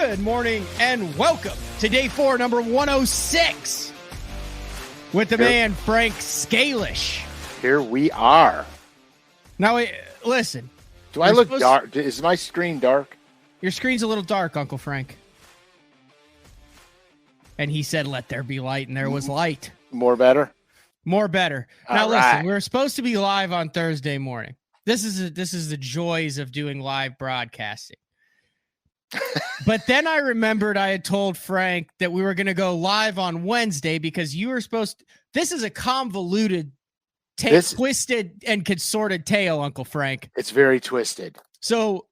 Good morning and welcome to day 4, number 106 with the man, Frank SCALISH. Here we are. Now, listen. Do I look dark? Is my screen dark? Your screen's a little dark, Uncle Frank. And he said, let there be light, and there was light. More better? More better. Now, listen, we were supposed to be live on Thursday morning. This is the joys of doing live broadcasting. But then I remembered I had told Frank that we were going to go live on Wednesday because you were supposed to. This is a convoluted, twisted, and consorted tale, Uncle Frank. It's very twisted. So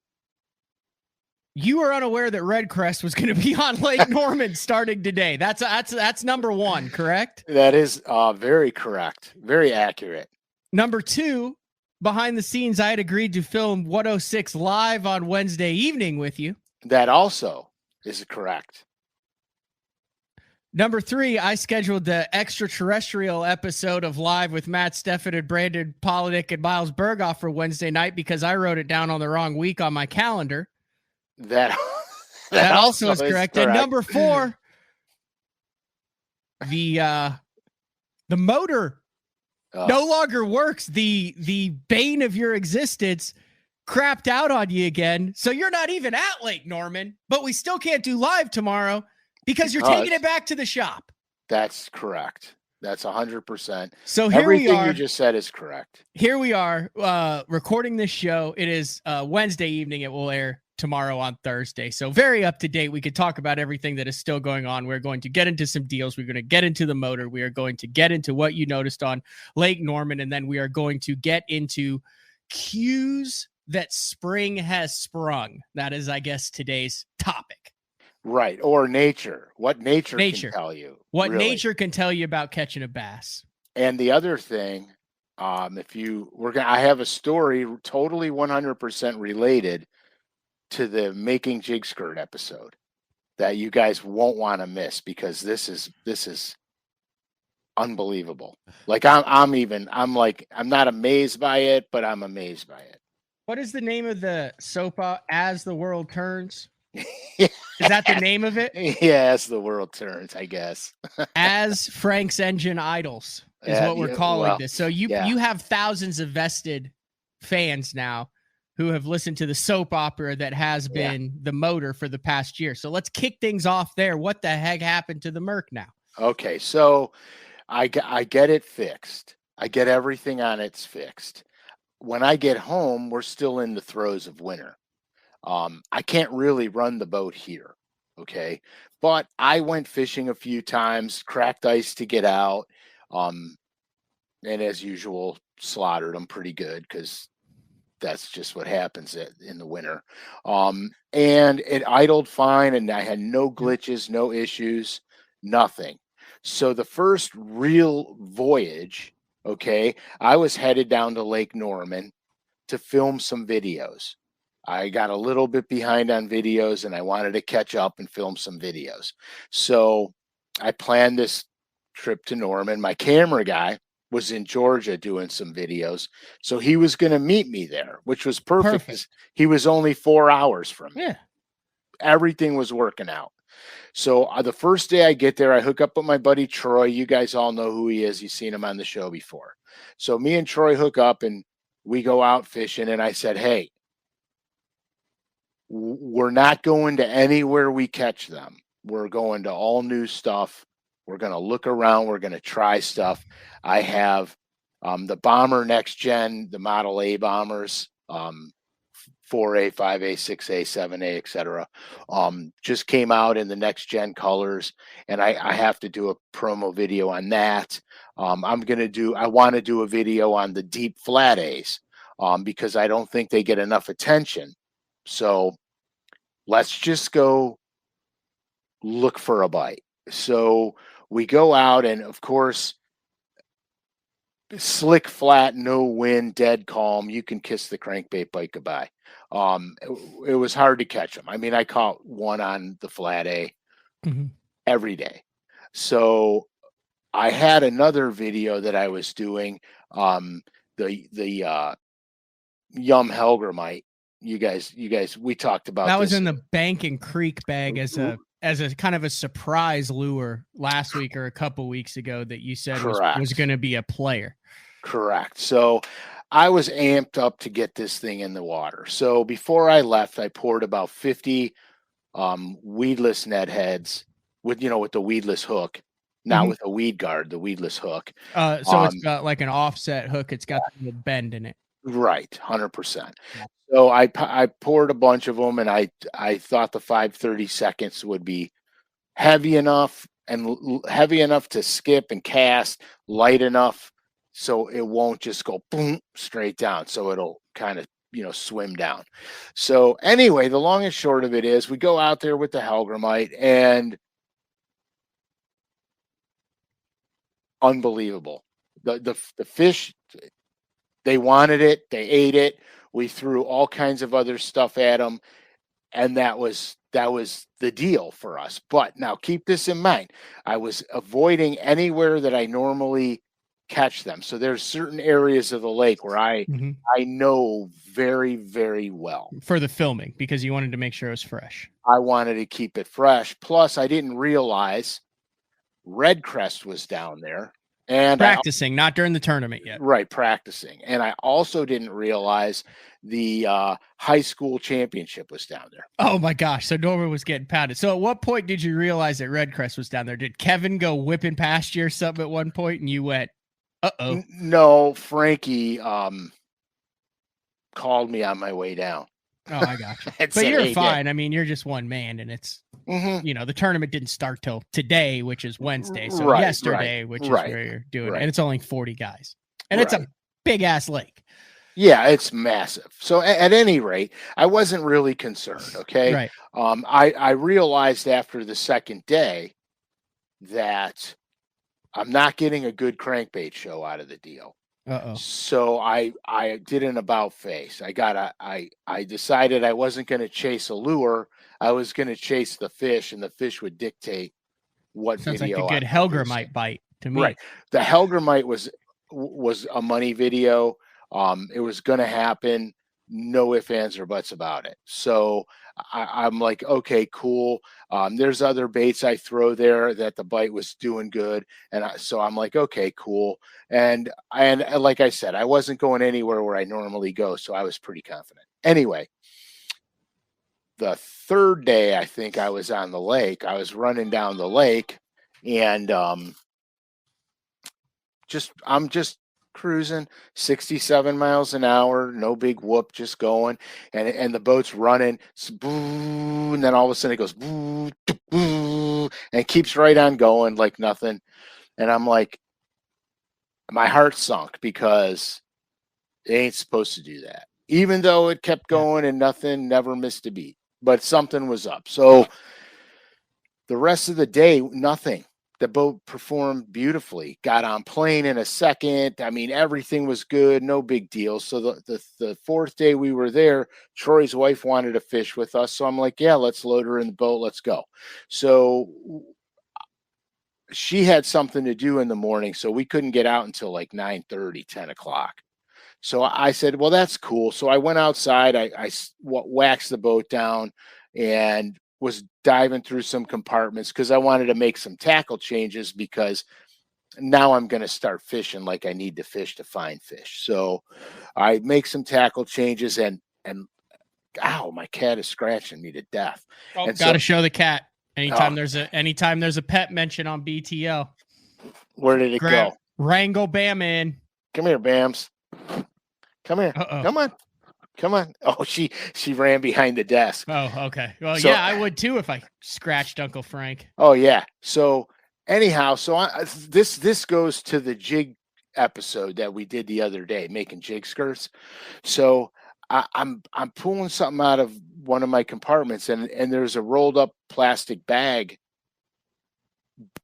you were unaware that Redcrest was going to be on Lake Norman starting today. That's number one, correct? That is very correct. Very accurate. Number two, behind the scenes, I had agreed to film 106 live on Wednesday evening with you. That also is correct. Number three, I scheduled the extraterrestrial episode of Live with Matt Stefford and Brandon Polinick and Miles Berghoff for Wednesday night because I wrote it down on the wrong week on my calendar. That also is correct. And number four, the motor no longer works. The bane of your existence crapped out on you again. So you're not even at Lake Norman, but we still can't do live tomorrow because you're taking it back to the shop. That's correct. That's 100%. So here we are. Everything you just said is correct. Here we are recording this show. It is Wednesday evening. It will air tomorrow on Thursday. So very up to date. We could talk about everything that is still going on. We're going to get into some deals. We're going to get into the motor. We are going to get into what you noticed on Lake Norman. And then we are going to get into cues that spring has sprung. That is, I guess, today's topic. Right. Or nature. What nature can tell you. What nature can tell you about catching a bass. And the other thing, I have a story totally 100% related to the Making Jig Skirt episode that you guys won't want to miss because this is unbelievable. Like I'm not amazed by it, but I'm amazed by it. What is the name of the soap As the World Turns? Is that the name of it? Yeah, As the World Turns, I guess. As Frank's Engine Idles is what we're calling this. So you have thousands of vested fans now who have listened to the soap opera that has been the motor for the past year. So let's kick things off there. What the heck happened to the Merc now? Okay, so I get it fixed. I get everything on it's fixed. When I get home, we're still in the throes of winter. I can't really run the boat here, okay? But I went fishing a few times, cracked ice to get out, and as usual, slaughtered them pretty good because that's just what happens in the winter. And it idled fine, and I had no glitches, no issues, nothing. So the first real voyage, okay, I was headed down to Lake Norman to film some videos. I got a little bit behind on videos and I wanted to catch up and film some videos. So I planned this trip to Norman. My camera guy was in Georgia doing some videos. So he was going to meet me there, which was perfect. He was only 4 hours from me. Yeah. Everything was working out. So the first day I get there, I hook up with my buddy Troy. You guys all know who he is. You've seen him on the show before. So me and Troy hook up and we go out fishing. And I said, hey, we're not going to anywhere we catch them. We're going to all new stuff. We're going to look around. We're going to try stuff. I have the Bomber Next Gen, the Model A bombers, 4A, 5A, 6A, 7A, etc. Just came out in the next gen colors, and I have to do a promo video on that. I want to do a video on the deep flat A's because I don't think they get enough attention. So let's just go look for a bite. So we go out, and of course, slick, flat, no wind, dead calm. You can kiss the crankbait bite goodbye. It was hard to catch them. I mean, I caught one on the flat A every day. So I had another video that I was doing, the Yum Helgramite You guys, we talked about that this. was in the Bank and Creek bag as a kind of a surprise lure last week or a couple weeks ago that you said was going to be a player. Correct. So I was amped up to get this thing in the water. So before I left, I poured about 50 weedless net heads with the weedless hook, not with a weed guard, the weedless hook. So it's got like an offset hook. It's got the bend in it. Right, 100%. So I poured a bunch of them, and I thought the 530 seconds would be heavy enough to skip and cast, light enough so it won't just go boom straight down. So it'll kind of swim down. So anyway, the long and short of it is we go out there with the Hellgrammite, and unbelievable. The fish, they wanted it, they ate it. We threw all kinds of other stuff at them, and that was the deal for us. But now keep this in mind. I was avoiding anywhere that I normally catch them. So there's certain areas of the lake where I know very, very well. For the filming, because you wanted to make sure it was fresh. I wanted to keep it fresh. Plus, I didn't realize Red Crest was down there. And practicing, not during the tournament yet. Right, practicing. And I also didn't realize the high school championship was down there. Oh my gosh. So Norman was getting pounded. So at what point did you realize that Red Crest was down there? Did Kevin go whipping past you or something at one point and you went, uh-oh? No, Frankie called me on my way down. Oh, I got you. But you're fine. I mean, you're just one man, and it's, the tournament didn't start till today, which is Wednesday. So yesterday, which is where you're doing it. And it's only 40 guys. And it's a big ass lake. Yeah, it's massive. So at any rate, I wasn't really concerned. Okay. Right. I realized after the second day that I'm not getting a good crankbait show out of the deal. Uh-oh. So I did an about face. I decided I wasn't going to chase a lure. I was going to chase the fish, and the fish would dictate what Sounds video. Sounds like a good Hellgrammite bite to me. Right. The Hellgrammite was a money video. It was going to happen. No ifs, ands, or buts about it. So I'm like, okay, cool. There's other baits I throw there that the bite was doing good. And so I'm like, okay, cool. And like I said, I wasn't going anywhere where I normally go. So I was pretty confident. Anyway, the third day, I think I was on the lake. I was running down the lake, and I'm just cruising 67 miles an hour, no big whoop, just going, and the boat's running, and then all of a sudden it goes and it keeps right on going like nothing. And I'm like, my heart sunk, because it ain't supposed to do that, even though it kept going and nothing, never missed a beat, but something was up. So the rest of the day, nothing. The boat performed beautifully, got on plane in a second. I mean, everything was good, no big deal. So the fourth day we were there, Troy's wife wanted to fish with us. So I'm like, yeah, let's load her in the boat. Let's go. So she had something to do in the morning, so we couldn't get out until like 9:30, 10 o'clock. So I said, well, that's cool. So I went outside, I waxed the boat down, and was diving through some compartments because I wanted to make some tackle changes, because now I'm going to start fishing like I need to fish to find fish. So I make some tackle changes, and ow, my cat is scratching me to death. Oh, got to show the cat anytime there's a pet mention on BTO. Where did it go? Wrangle Bam in. Come here, Bams. Come here. Come on. Come on. Oh, she ran behind the desk. Oh, okay. Well, so, yeah, I would too if I scratched Uncle Frank. Oh, yeah. So anyhow, this goes to the jig episode that we did the other day, making jig skirts. So I'm pulling something out of one of my compartments, and there's a rolled up plastic bag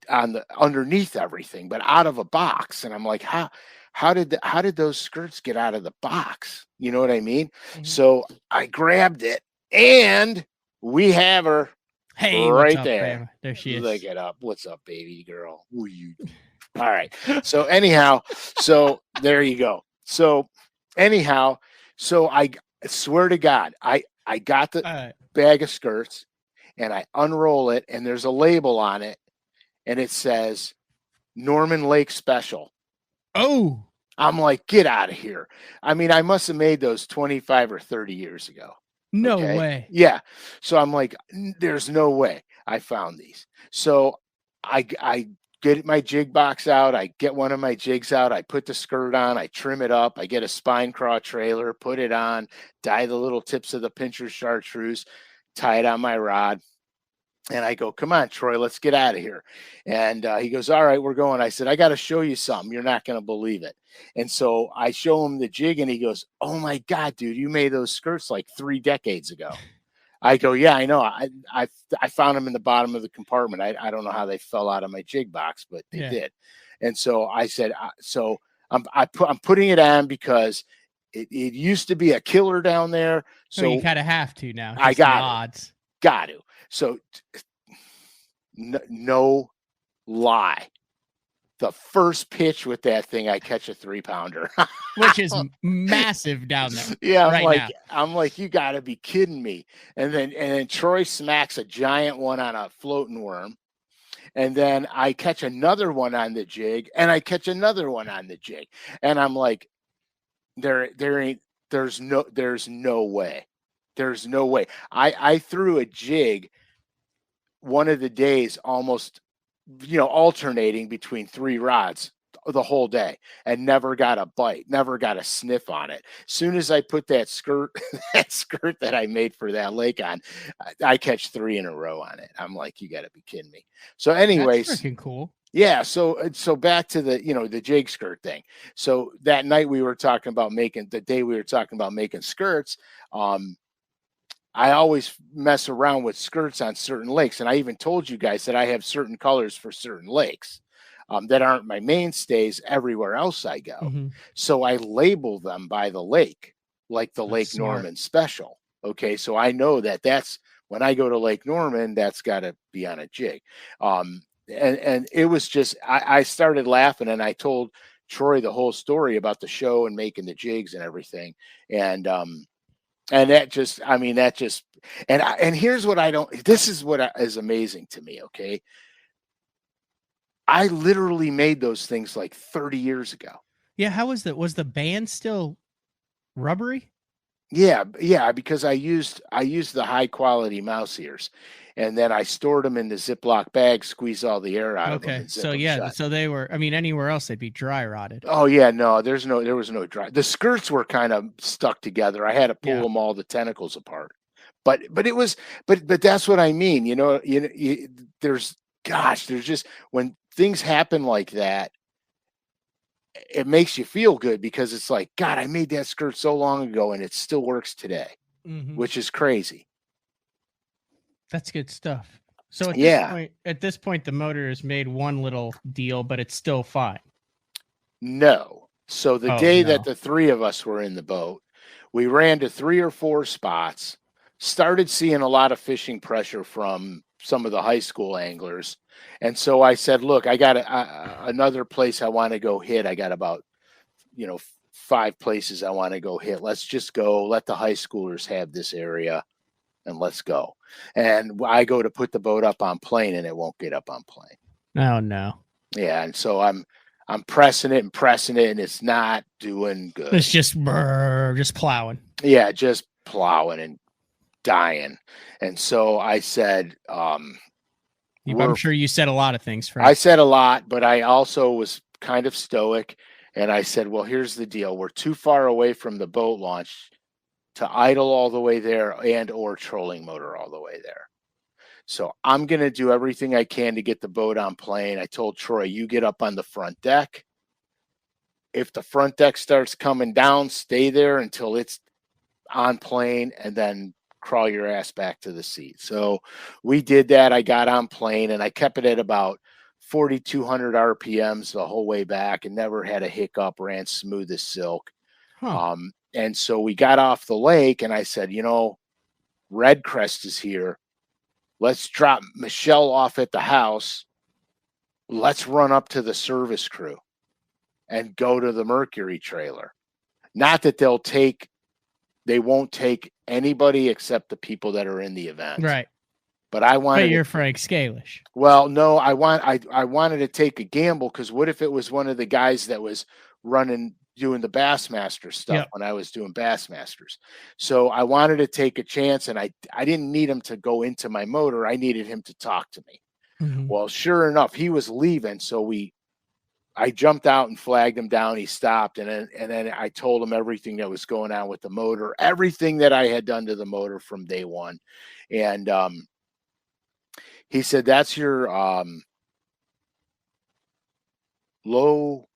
underneath everything, but out of a box. And I'm like, how did those skirts get out of the box? You know what I mean? Mm-hmm. So I grabbed it, and we have her. Hey, right there. Bam? There she is. Look it up. What's up, baby girl? Who you? All right. So anyhow, so there you go. So anyhow, so I swear to God, I got the bag of skirts and I unroll it and there's a label on it and it says Norman Lake Special. Oh, I'm like, get out of here. I mean, I must have made those 25 or 30 years ago. no Okay. way. Yeah. So I'm like, there's no way I found these. So I get my jig box out. I get one of my jigs out. I put the skirt on. I trim it up. I get a spine craw trailer, put it on, dye the little tips of the pincher chartreuse, tie it on my rod. And I go, come on, Troy, let's get out of here. And he goes, all right, we're going. I said, I got to show you something. You're not going to believe it. And so I show him the jig and he goes, oh my God, dude, you made those skirts like 3 decades ago. I go, yeah, I know. I found them in the bottom of the compartment. I don't know how they fell out of my jig box, but they did. And so I said, I'm putting it on because it used to be a killer down there. So you kind of have to now. I got to. So no lie. The first pitch with that thing, I catch a 3-pounder, which is massive down there. Yeah, I'm like, you got to be kidding me. And then Troy smacks a giant one on a floating worm, and then I catch another one on the jig, and I catch another one on the jig, and I'm like, there's no way. There's no way. I threw a jig one of the days almost, alternating between 3 rods the whole day and never got a bite, never got a sniff on it. Soon as I put that skirt that I made for that lake on, I catch 3 in a row on it. I'm like, you got to be kidding me. So anyways, that's freaking cool. Yeah. So back to the jig skirt thing. So that night we were talking about making skirts. I always mess around with skirts on certain lakes. And I even told you guys that I have certain colors for certain lakes that aren't my mainstays everywhere else I go. Mm-hmm. So I label them by the lake, like the Lake Norman Special. Okay. So I know that's when I go to Lake Norman, that's got to be on a jig. And it was just, I started laughing and I told Troy the whole story about the show and making the jigs and everything. And here's what this is what is amazing to me. Okay. I literally made those things like 30 years ago. Yeah. How was that? Was the band still rubbery? Yeah. Because I used the high quality mouse ears and then I stored them in the Ziploc bag, squeeze all the air out of them. And so so they were, anywhere else they'd be dry rotted. Oh yeah. No, there was no dry. The skirts were kind of stuck together. I had to pull them all the tentacles apart. But that's what I mean. There's just when things happen like that, it makes you feel good because it's like, God, I made that skirt so long ago and it still works today, which is crazy. That's good stuff. So at this point, the motor has made one little deal, but it's still fine. No. So the day that the 3 of us were in the boat, we ran to 3 or 4 spots, started seeing a lot of fishing pressure from some of the high school anglers. And so I said, look, I got another place I want to go hit. I got about, 5 places I want to go hit. Let's just go. Let the high schoolers have this area and let's go. And I go to put the boat up on plane and it won't get up on plane. Oh, no. Yeah. And so I'm pressing it and it's not doing good. It's just plowing. Yeah. Just plowing and dying. And so I said, I'm sure you said a lot of things. I said a lot, but I also was kind of stoic. And I said, well, here's the deal. We're too far away from the boat launch to idle all the way there and or trolling motor all the way there. So I'm going to do everything I can to get the boat on plane. I told Troy, you get up on the front deck. If the front deck starts coming down, stay there until it's on plane and then crawl your ass back to the seat. So we did that. I got on plane and I kept it at about 4,200 RPMs the whole way back and never had a hiccup, ran smooth as silk. And so we got off the lake and I said, Red Crest is here. Let's drop Michelle off at the house. Let's run up to the service crew and go to the Mercury trailer. Not that they'll take they won't take anybody except the people that are in the event. Right. But I But wanted you're Frank Scalish. well, no, I wanted to take a gamble, because what if it was one of the guys that was doing the Bassmaster stuff Yep. when I was doing Bassmasters. So I wanted to take a chance, and I didn't need him to go into my motor. I needed him to talk to me. Mhm. Well, sure enough, he was leaving, so I jumped out and flagged him down. He stopped, and then I told him everything that was going on with the motor, everything that I had done to the motor from day one. And he said, "That's your low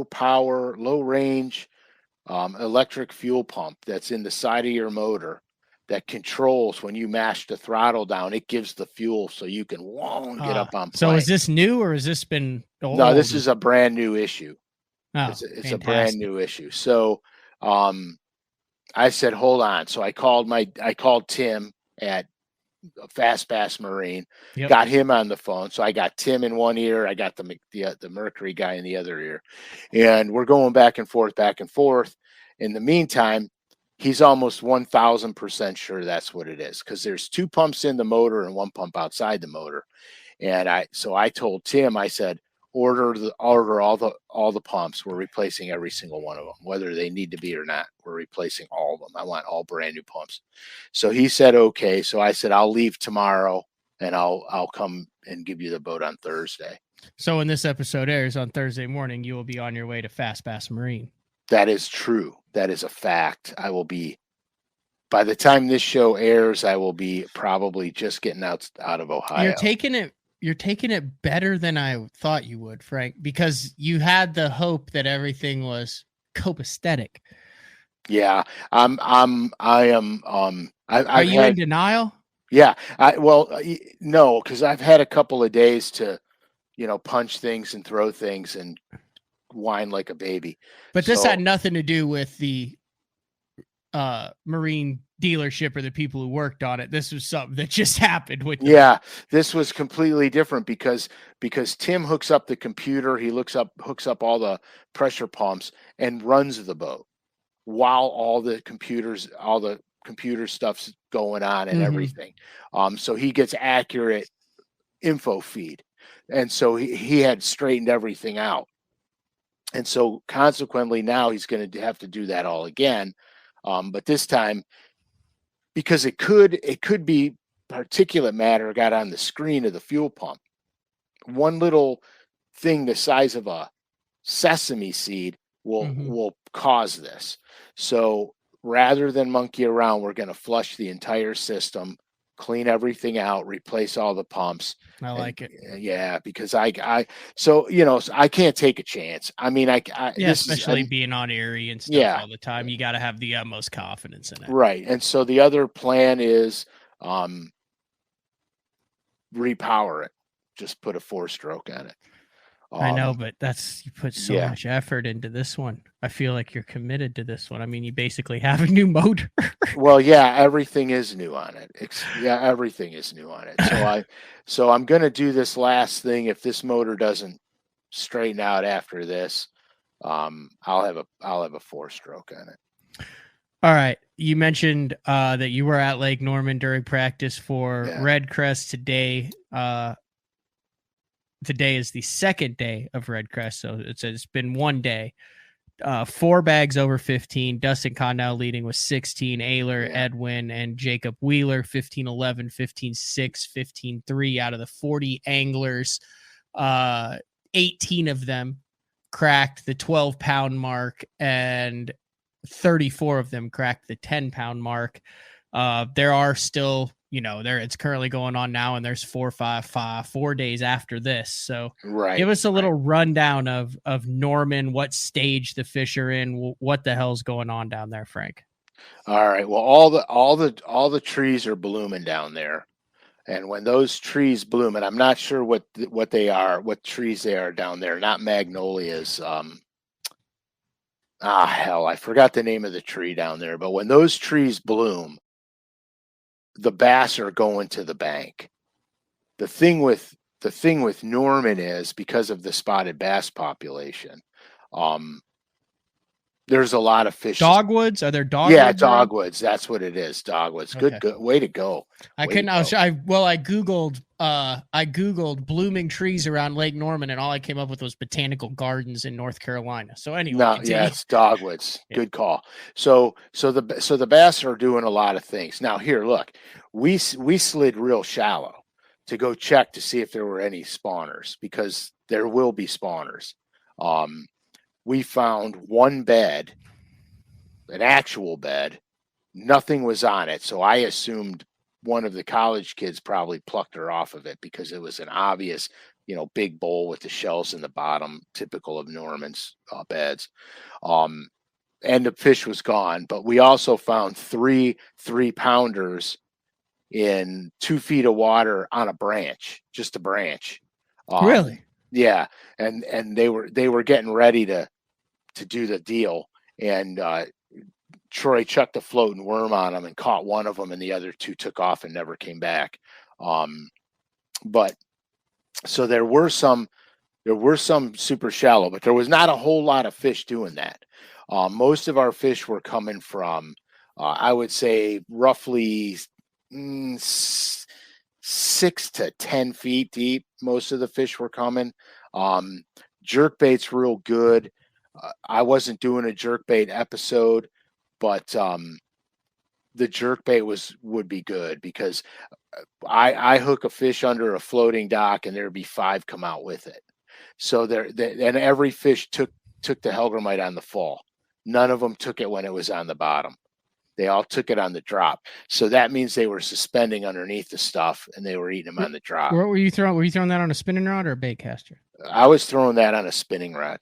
power, low range electric fuel pump that's in the side of your motor that controls when you mash the throttle down. It gives the fuel so you can get up on So is plank." this new, or has this been old? No, this is a brand new issue. Oh, It's a brand fantastic. new issue. So I said, hold on. So I called Tim at Fast Bass Marine, Yep. got him on the phone. So I got Tim in one ear, I got the Mercury guy in the other ear, and we're going back and forth, back and forth. In the meantime, he's almost 1,000% sure that's what it is, because there's 2 pumps in the motor and 1 pump outside the motor. And I told Tim, I said, order all the pumps. We're replacing every single one of them, whether they need to be or not. We're replacing all of them. I want all brand new pumps. So he said, okay. So I said, I'll leave tomorrow, and I'll come and give you the boat on Thursday. So when this episode airs on Thursday morning, you will be on your way to Fast Bass Marine. That is true. That is a fact. I will be, by the time this show airs, I will be probably just getting out of Ohio. You're taking it better than I thought you would, Frank, because you had the hope that everything was copacetic. Yeah, I am. Are you in denial? Yeah, no, because I've had a couple of days to, punch things and throw things and whine like a baby. But this had nothing to do with the Marine dealership or the people who worked on it. This was something that just happened with this was completely different, because Tim hooks up the computer, he hooks up all the pressure pumps and runs the boat while all the computer stuff's going on and everything. So he gets accurate info feed, and so he had straightened everything out, and so consequently now he's going to have to do that all again. But this time, because it could be particulate matter got on the screen of the fuel pump. One little thing the size of a sesame seed will cause this. So rather than monkey around, we're going to flush the entire system, clean everything out, replace all the pumps. I like it. Yeah, because I can't take a chance. I mean, especially being on Erie and stuff all the time, you got to have the utmost confidence in it. Right. And so the other plan is repower it, just put a 4-stroke on it. I know, but you put so much effort into this one. I feel like you're committed to this one. I mean, you basically have a new motor. Well, yeah, everything is new on it. Everything is new on it. So I'm going to do this last thing. If this motor doesn't straighten out after this, I'll have a 4-stroke on it. All right. You mentioned that you were at Lake Norman during practice for Red Crest today. Today is the second day of Red Crest, so it's been one day. 4 bags over 15. Dustin Condell leading with 16. Ayler, Edwin, and Jacob Wheeler 15-11, 15-6, 15-3 out of the 40 anglers. 18 of them cracked the 12-pound mark, and 34 of them cracked the 10-pound mark. There are still, it's currently going on now, and there's 4 days after this. So give us a little rundown of Norman, what stage the fish are in, what the hell's going on down there, Frank. All right. Well, all the trees are blooming down there. And when those trees bloom, and I'm not sure what they are, what trees they are down there, not magnolias. Hell, I forgot the name of the tree down there. But when those trees bloom, the bass are going to the bank. The thing with Norman is, because of the spotted bass population, There's a lot of fish. Dogwoods? Are there Yeah, dogwoods around? dogwoods. That's what it is. Dogwoods. Okay. Good. Way to go. I Way to couldn't. go. I googled blooming trees around Lake Norman, and all I came up with was botanical gardens in North Carolina. So anyway, No, continue. yeah, it's dogwoods. Yeah. Good call. So the bass are doing a lot of things. Now here, look, we slid real shallow to go check to see if there were any spawners, because there will be spawners. We found one bed, an actual bed. Nothing was on it, so I assumed one of the college kids probably plucked her off of it, because it was an obvious, big bowl with the shells in the bottom, typical of Norman's beds. And the fish was gone, but we also found three 3-pounders in 2 feet of water on a branch, just a branch. Really? Yeah, and they were getting ready to do the deal, and Troy chucked a floating worm on them and caught one of them, and the other 2 took off and never came back. But so there were some super shallow, but there was not a whole lot of fish doing that. Most of our fish were coming from, I would say, roughly 6 to 10 feet deep. Most of the fish were coming. Jerkbait's real good. I wasn't doing a jerkbait episode, but the jerkbait would be good, because I hook a fish under a floating dock and there'd be 5 come out with it. So and every fish took the hellgrammite on the fall. None of them took it when it was on the bottom. They all took it on the drop. So that means they were suspending underneath the stuff and they were eating them on the drop. What were you throwing? Were you throwing that on a spinning rod or a bait caster? I was throwing that on a spinning rod.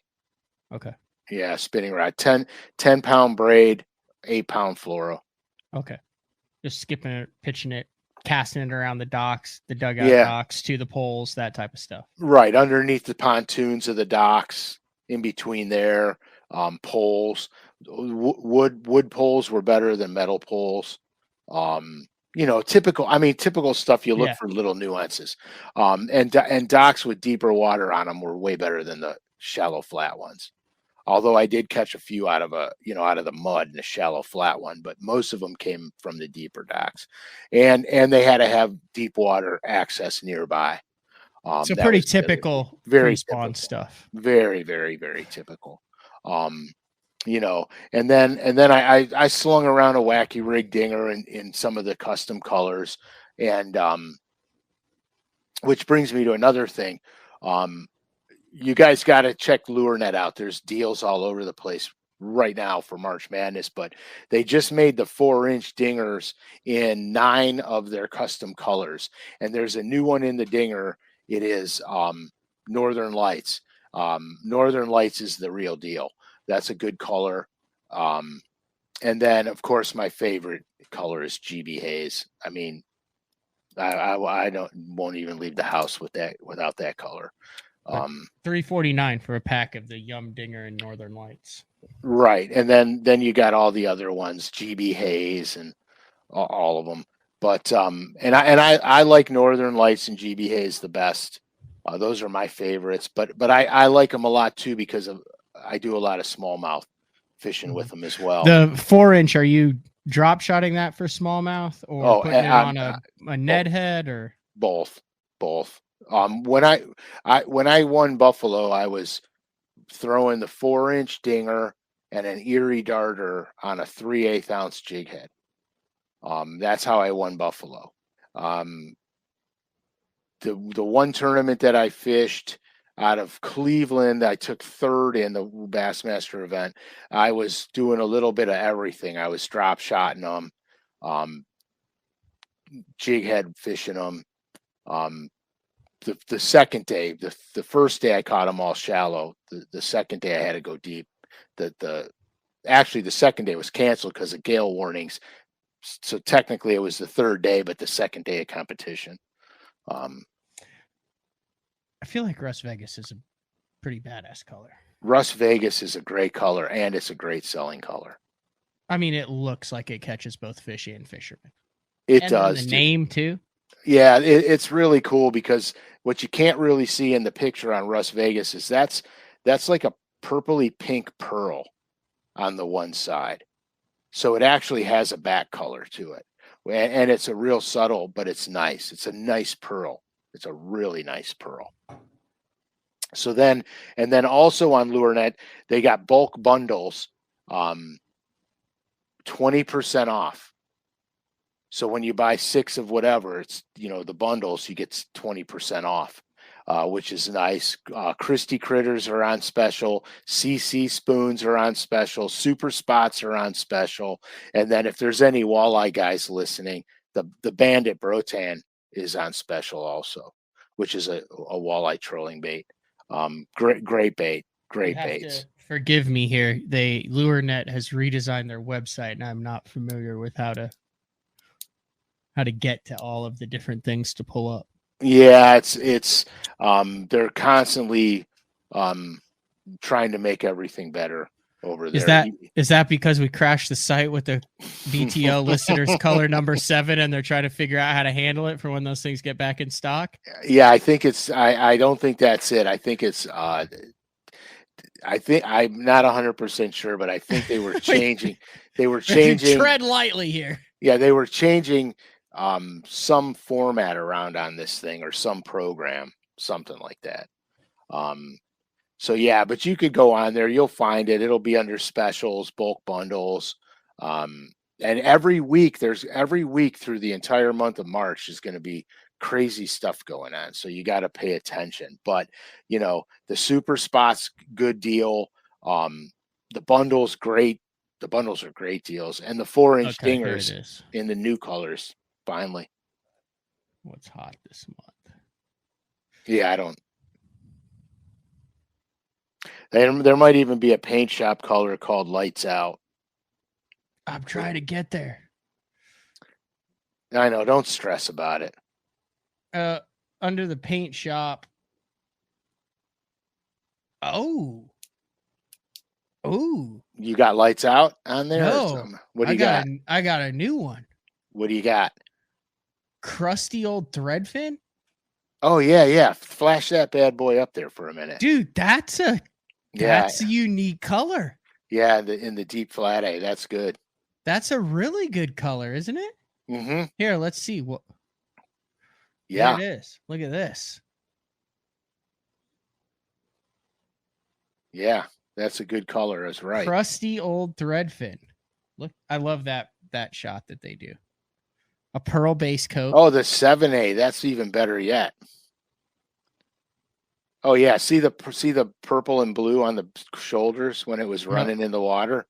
Okay. Yeah, spinning rod. 10-pound braid, 8-pound fluoro. Okay. Just skipping it, pitching it, casting it around the docks, the dugout docks, to the poles, that type of stuff. Right, underneath the pontoons of the docks, in between there, poles. Wood poles were better than metal poles. Typical stuff. You look for little nuances. And docks with deeper water on them were way better than the shallow flat ones. Although I did catch a few out of the mud in a shallow flat one, but most of them came from the deeper docks, and they had to have deep water access nearby. So pretty typical, very spawn stuff. Very, very, very typical. And then I slung around a wacky rig dinger in some of the custom colors, and which brings me to another thing. You guys got to check LureNet out. There's deals all over the place right now for March Madness, but they just made the 4-inch dingers in 9 of their custom colors. And there's a new one in the dinger. It is Northern Lights. Northern Lights is the real deal. That's a good color. And then, of course, my favorite color is GB Haze. I mean, I won't even leave the house without that color. $349 for a pack of the Yum Dinger and Northern Lights. Right, and then you got all the other ones, GB Haze and all of them. But and I like Northern Lights and GB Haze the best. Those are my favorites. But I like them a lot too, because I do a lot of smallmouth fishing with them as well. The 4-inch, are you drop shotting that for smallmouth, or putting it on a Ned head, or both? When I won Buffalo, I was throwing the 4-inch dinger and an Erie darter on a 3/8 ounce jig head. That's how I won Buffalo. The one tournament that I fished out of Cleveland, I took 3rd in the Bassmaster event. I was doing a little bit of everything. I was drop shotting them, jig head fishing them. The second day, the first day I caught them all shallow. The second day I had to go deep. Actually the second day was canceled because of gale warnings. So technically it was the 3rd day, but the second day of competition. I feel like Rust Vegas is a pretty badass color. Rust Vegas is a great color, and it's a great selling color. I mean, it looks like it catches both fish and fishermen. It does. The name too. Yeah, it's really cool, because what you can't really see in the picture on Rust Vegas is that's like a purpley pink pearl. on the one side. So it actually has a back color to it. And it's a real subtle, but it's nice. It's a nice pearl. It's a really nice pearl. So then, and then also on LureNet, they got bulk bundles, 20% off. So when you buy 6 of whatever, it's, the bundles, you get 20% off, which is nice. Christie Critters are on special. CC Spoons are on special. Super Spots are on special. And then if there's any walleye guys listening, the Bandit Brotan is on special also, which is a walleye trolling bait. Great bait. Great baits. Forgive me here. LureNet has redesigned their website, and I'm not familiar with how to get to all of the different things to pull up. Yeah, it's they're constantly trying to make everything better over there. Is that because we crashed the site with the BTO listeners color number 7 and they're trying to figure out how to handle it for when those things get back in stock? Yeah, I think it's I don't think that's it. I think it's I think I'm not 100% sure, but I think they were changing. They were changing. Tread lightly here. Yeah, they were changing some format around on this thing or some program, something like that. So yeah, but you could go on there, you'll find it. It'll be under specials, bulk bundles. And every week through the entire month of March is going to be crazy stuff going on. So you got to pay attention. But the Super Spots, good deal. The bundles, great. The bundles are great deals. And the 4-inch dingers in the new colors, finally. What's hot this month? Yeah, there might even be a paint shop color called Lights Out. I'm trying to get there. I know, don't stress about it. Under the paint shop. Oh. You got Lights Out on there? No. What do you got? I got a new one. What do you got? Crusty old threadfin? Oh, yeah. Flash that bad boy up there for a minute. Dude, that's a unique color. Yeah, in the deep flat A. That's good. That's a really good color, isn't it? Mm-hmm. Here, let's see what. Yeah, there it is. Look at this. Yeah, that's a good color. That's right. Crusty old threadfin. Look, I love that shot that they do. A pearl base coat. Oh, the 7A. That's even better yet. Oh yeah, see the purple and blue on the shoulders when it was running in the water.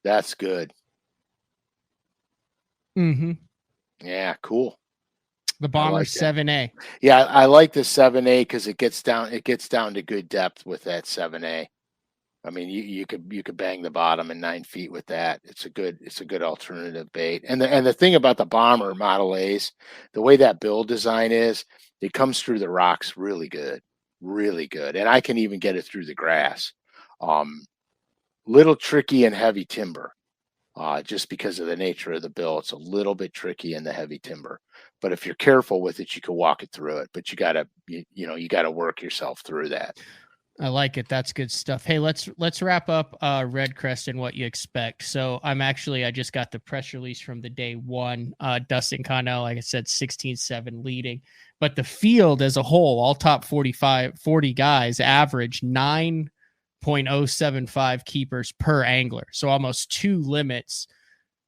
That's good. Mm-hmm. Yeah, cool. The Bomber 7A. Yeah, I like the 7A because it gets down to good depth with that 7A. I mean, you could bang the bottom in 9 feet with that. It's a good alternative bait. And the thing about the Bomber Model A's, the way that build design is, it comes through the rocks really good, and I can even get it through the grass. Little tricky in heavy timber, just because of the nature of the bill. It's a little bit tricky in the heavy timber, but if you're careful with it, you can walk it through it. But you gotta work yourself through that. I like it. That's good stuff. Hey, let's wrap up Red Crest and what you expect. So I just got the press release from the day one. Dustin Connell, like I said, 16-7 leading. But the field as a whole, all top 40 guys, average 9.075 keepers per angler. So almost 2 limits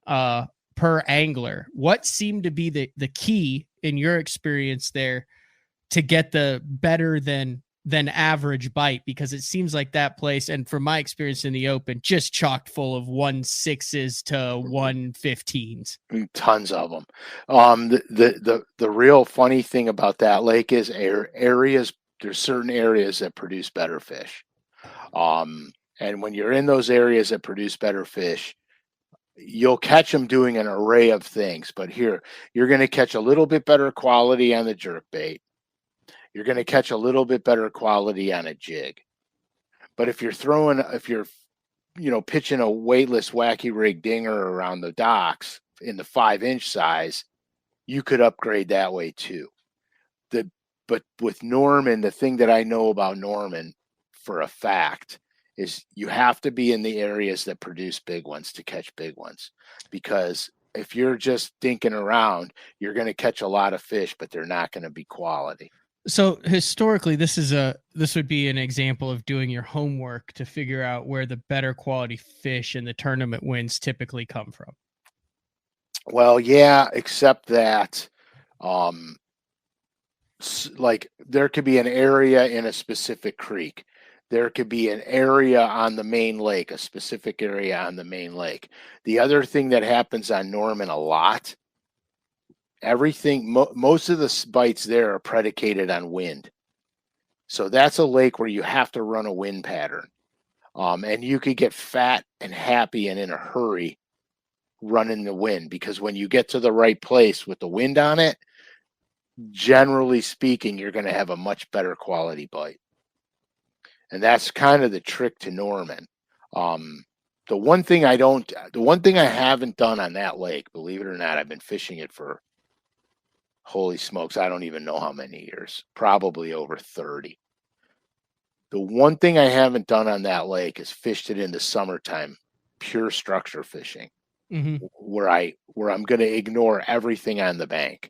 per angler. What seemed to be the key in your experience there to get the better than average bite? Because it seems like that place, and from my experience in the open, just chocked full of 1.6s to 1.15s. Tons of them. The real funny thing about that lake is areas. There's certain areas that produce better fish. And when you're in those areas that produce better fish, you'll catch them doing an array of things. But here, you're going to catch a little bit better quality on the jerk bait. You're going to catch a little bit better quality on a jig. But if you're pitching a weightless wacky rig dinger around the docks in the 5-inch size, you could upgrade that way too. But with Norman, the thing that I know about Norman for a fact is you have to be in the areas that produce big ones to catch big ones, because if you're just dinking around, you're going to catch a lot of fish, but they're not going to be quality. So historically, this would be an example of doing your homework to figure out where the better quality fish and the tournament wins typically come from. Well, yeah, except that, like there could be an area in a specific creek. There could be an area on the main lake, a specific area on the main lake. The other thing that happens on Norman a lot, most of the bites there are predicated on wind. So that's a lake where you have to run a wind pattern. And you could get fat and happy and in a hurry running the wind, because when you get to the right place with the wind on it, generally speaking, you're going to have a much better quality bite. And that's kind of the trick to Norman. The one thing I haven't done on that lake, believe it or not, I've been fishing it for, holy smokes, I don't even know how many years, probably over 30. The one thing I haven't done on that lake is fished it in the summertime, pure structure fishing, where I'm going to ignore everything on the bank.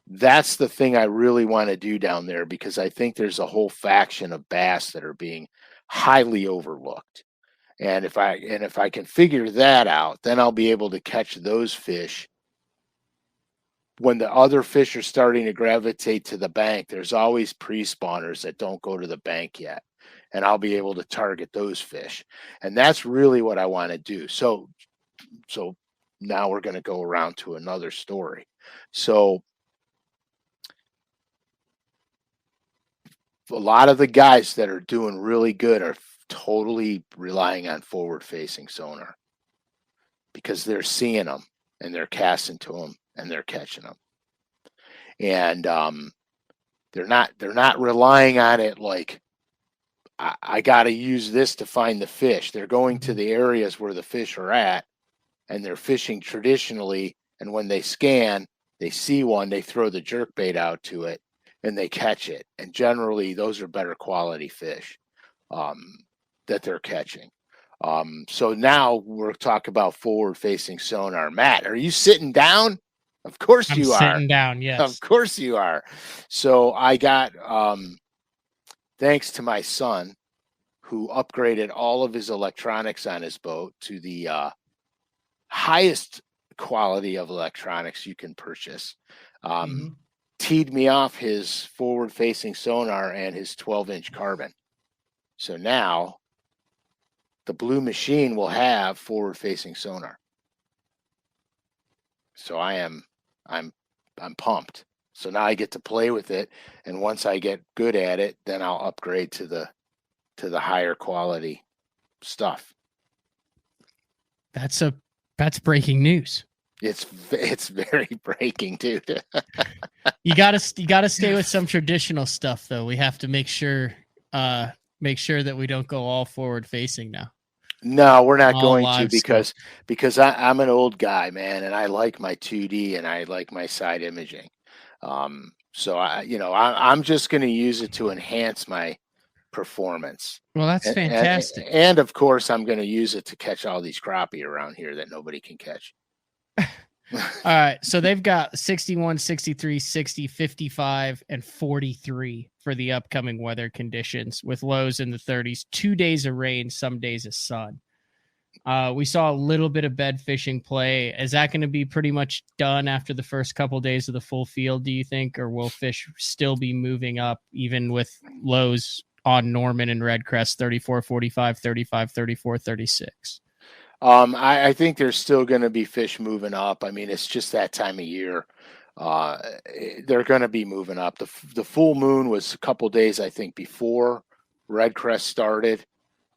That's the thing I really want to do down there, because I think there's a whole faction of bass that are being highly overlooked. And if I can figure that out, then I'll be able to catch those fish when the other fish are starting to gravitate to the bank. There's always pre-spawners that don't go to the bank yet, and I'll be able to target those fish. And that's really what I want to do. So now we're going to go around to another story. So a lot of the guys that are doing really good are totally relying on forward-facing sonar, because they're seeing them and they're casting to them and they're catching them. And they're not relying on it like, I got to use this to find the fish. They're going to the areas where the fish are at, and they're fishing traditionally. And when they scan, they see one, they throw the jerk bait out to it, and they catch it. And generally, those are better quality fish that they're catching. So now we're talking about forward-facing sonar. Matt, are you sitting down? Of course you are. I'm sitting down, yes. Of course you are. So I got, thanks to my son, who upgraded all of his electronics on his boat to the highest quality of electronics you can purchase. Teed me off his forward-facing sonar and his 12-inch carbon. So now the Blue Machine will have forward-facing sonar. So I'm pumped. So now I get to play with it, and once I get good at it, then I'll upgrade to the higher quality stuff. That's breaking news. It's very breaking, dude. You gotta stay with some traditional stuff, though. We have to make sure that we don't go all forward facing now. No, we're not going to, because I'm an old guy, man, and I like my 2D and I like my side imaging. So I'm just going to use it to enhance my performance. Well, that's fantastic. And of course, I'm going to use it to catch all these crappie around here that nobody can catch. All right. So they've got 61, 63, 60, 55, and 43 for the upcoming weather conditions, with lows in the 30s, 2 days of rain, some days of sun. We saw a little bit of bed fishing play. Is that going to be pretty much done after the first couple of days of the full field, do you think? Or will fish still be moving up even with lows on Norman and Redcrest, 34, 45, 35, 34, 36? I think there's still going to be fish moving up. I mean, it's just that time of year. They're going to be moving up. The full moon was a couple days, I think, before Redcrest started.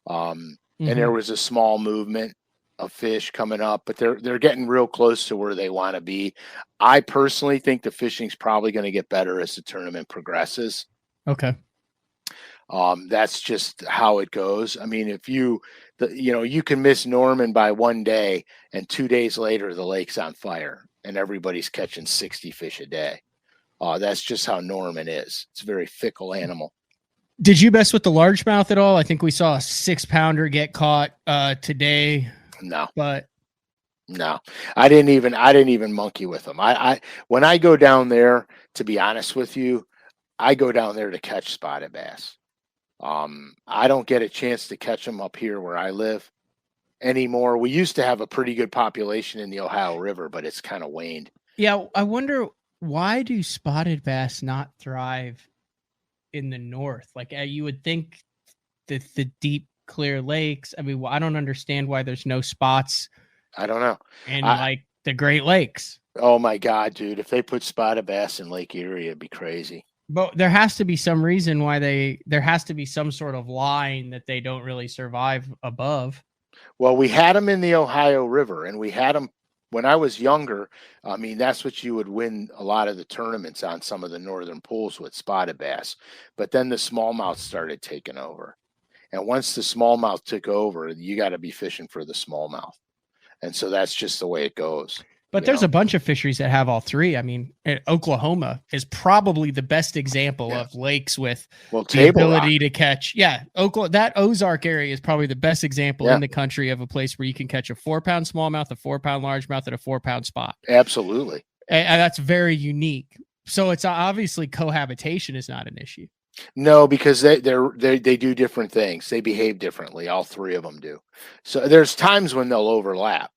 And there was a small movement of fish coming up, but they're getting real close to where they want to be. I personally think the fishing's probably going to get better as the tournament progresses. Okay. That's just how it goes. I mean, if you can miss Norman by 1 day, and 2 days later the lake's on fire and everybody's catching 60 fish a day. That's just how Norman is. It's a very fickle animal. Did you mess with the largemouth at all? I think we saw a 6-pounder get caught today. No. But no, I didn't even monkey with them. When I go down there, to be honest with you, I go down there to catch spotted bass. I don't get a chance to catch them up here where I live anymore. We used to have a pretty good population in the Ohio River, but it's kind of waned. Yeah, I wonder, why do spotted bass not thrive in the north? Like you would think that the deep, clear lakes. I mean, I don't understand why there's no spots. I don't know. And like the Great Lakes. Oh my God, dude! If they put spotted bass in Lake Erie, it'd be crazy. But there has to be some reason why there has to be some sort of line that they don't really survive above. Well, we had them in the Ohio River, and we had them when I was younger. I mean, that's what you would win a lot of the tournaments on, some of the northern pools with spotted bass. But then the smallmouth started taking over. And once the smallmouth took over, you got to be fishing for the smallmouth. And so that's just the way it goes. But there's a bunch of fisheries that have all three. I mean, Oklahoma is probably the best example of lakes with the ability to catch. Yeah, that Ozark area is probably the best example in the country of a place where you can catch a 4-pound smallmouth, a 4-pound largemouth, and a 4-pound spot. Absolutely. And that's very unique. So it's obviously cohabitation is not an issue. No, because they do different things. They behave differently. All three of them do. So there's times when they'll overlap.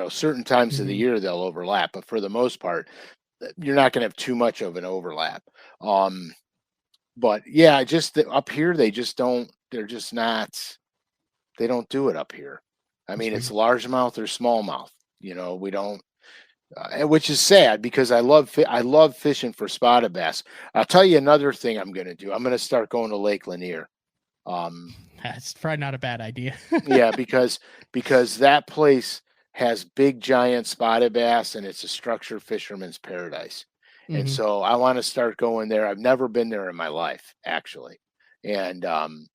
Certain times of the year they'll overlap, but for the most part, you're not going to have too much of an overlap. But yeah, just up here, they just don't. They're just not. They don't do it up here. I mean, it's largemouth or smallmouth. We don't. Which is sad because I love fishing for spotted bass. I'll tell you another thing I'm going to do. I'm going to start going to Lake Lanier. That's probably not a bad idea. Yeah, because that place has big giant spotted bass, and it's a structured fisherman's paradise. And so I want to start going there. I've never been there in my life, actually. And I've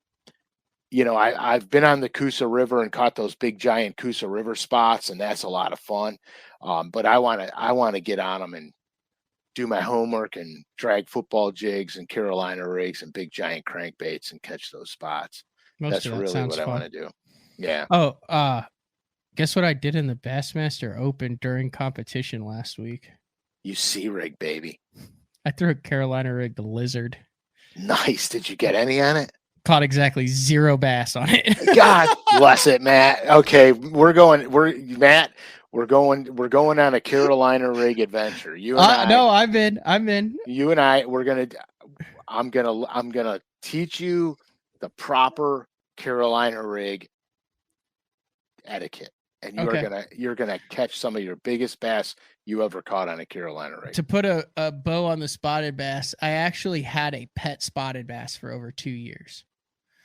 been on the Coosa River and caught those big giant Coosa River spots, and that's a lot of fun. But I want to get on them and do my homework and drag football jigs and Carolina rigs and big giant crankbaits and catch those spots. That's really what I want to do. Yeah. Oh, guess what I did in the Bassmaster Open during competition last week? You sea rig, baby. I threw a Carolina rig to Lizard. Nice. Did you get any on it? Caught exactly 0 bass on it. God bless it, Matt. Okay, we're going on a Carolina rig adventure. You and I. No, I'm in. You and I, I'm gonna teach you the proper Carolina rig etiquette, and you're gonna catch some of your biggest bass you ever caught on a Carolina rig. To put a bow on the spotted bass, I actually had a pet spotted bass for over 2 years.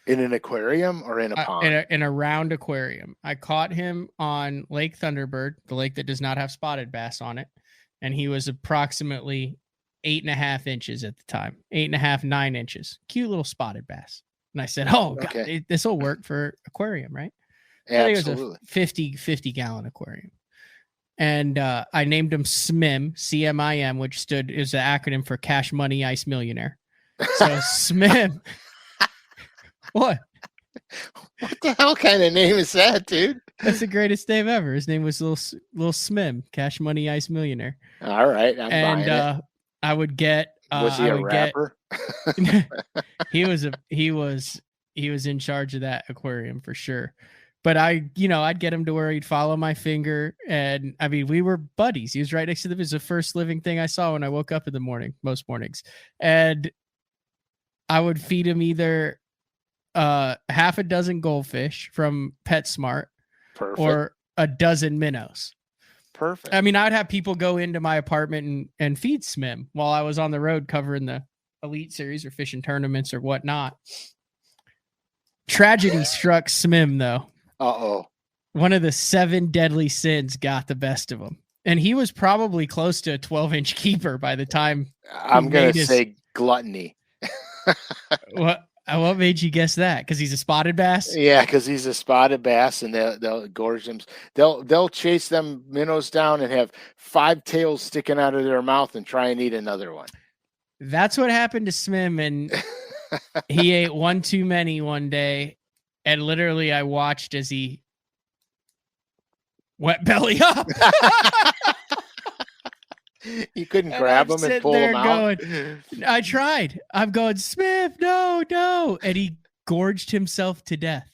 In an aquarium or in a pond? In a round aquarium. I caught him on Lake Thunderbird, the lake that does not have spotted bass on it. And he was approximately 8.5 inches at the time. 8.5, 9 inches. Cute little spotted bass. And I said, oh, God, this will work for aquarium, right? Absolutely. It was a 50 gallon aquarium. And I named him SMIM, CMIM, which is an acronym for Cash Money Ice Millionaire. So SMIM. What the hell kind of name is that, dude? That's the greatest name ever. His name was Little Smim, Cash Money Ice Millionaire. All right, I'm buying it. I would get. Was he a rapper? He was in charge of that aquarium for sure. But I'd get him to where he'd follow my finger, and I mean, we were buddies. He was right next to the. It was the first living thing I saw when I woke up in the morning, most mornings, and I would feed him either half a dozen goldfish from PetSmart. Perfect. Or a dozen minnows. Perfect. I mean, I'd have people go into my apartment and feed Smim while I was on the road covering the Elite Series or fishing tournaments or whatnot. Tragedy struck Smim, though. Uh-oh. One of the 7 deadly sins got the best of him. And he was probably close to a 12-inch keeper by the time. I'm going to say gluttony. What made you guess that? Because he's a spotted bass? Yeah, because he's a spotted bass, and they'll gorge them. They'll chase them minnows down and have 5 tails sticking out of their mouth and try and eat another one. That's what happened to Smim, and He ate one too many one day, and literally I watched as he went belly up. You couldn't And grab I'm him and sitting pull him there out? going, I tried. I'm going, Smith, no, no. And he gorged himself to death.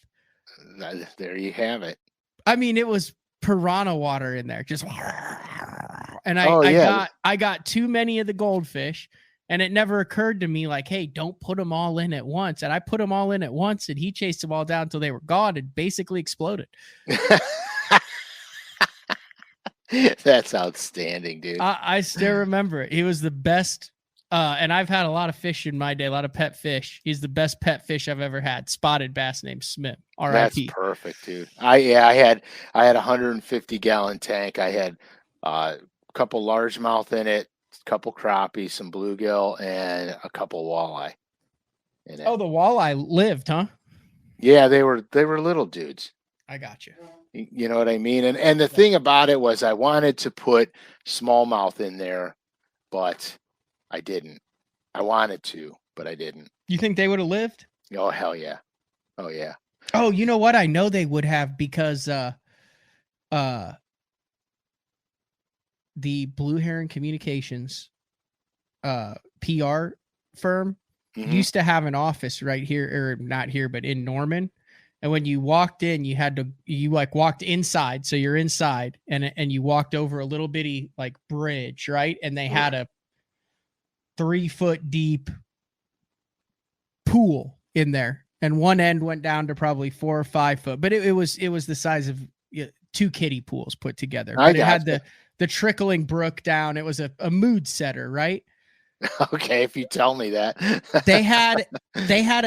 There you have it. I mean, it was piranha water in there. Just and Oh, yeah. I got too many of the goldfish. And it never occurred to me like, hey, don't put them all in at once. And I put them all in at once, and he chased them all down until they were gone and basically exploded. That's outstanding, dude. I still remember it. He was the best. And I've had a lot of fish in my day, a lot of pet fish. He's the best pet fish I've ever had. Spotted bass named Smith. That's R.I.P. perfect, dude. I had a 150-gallon tank. I had a couple largemouth in it, a couple crappie, some bluegill, and a couple walleye in it. Oh, the walleye lived, huh? Yeah, they were little dudes. I got you. You know what I mean? And the thing about it was I wanted to put smallmouth in there, but I didn't. I wanted to, but I didn't. You think they would have lived? Oh, hell yeah. Oh, yeah. Oh, you know what? I know they would have because the Blue Heron Communications PR firm used to have an office right here, or not here, but in Norman. And when you walked in, you like walked inside. So you're inside and you walked over a little bitty like bridge, right? And they had a 3-foot deep pool in there. And one end went down to probably 4 or 5 foot, but it was the size of 2 kiddie pools put together. But it had the trickling brook down. It was a mood setter, right? Okay, if you tell me that. they had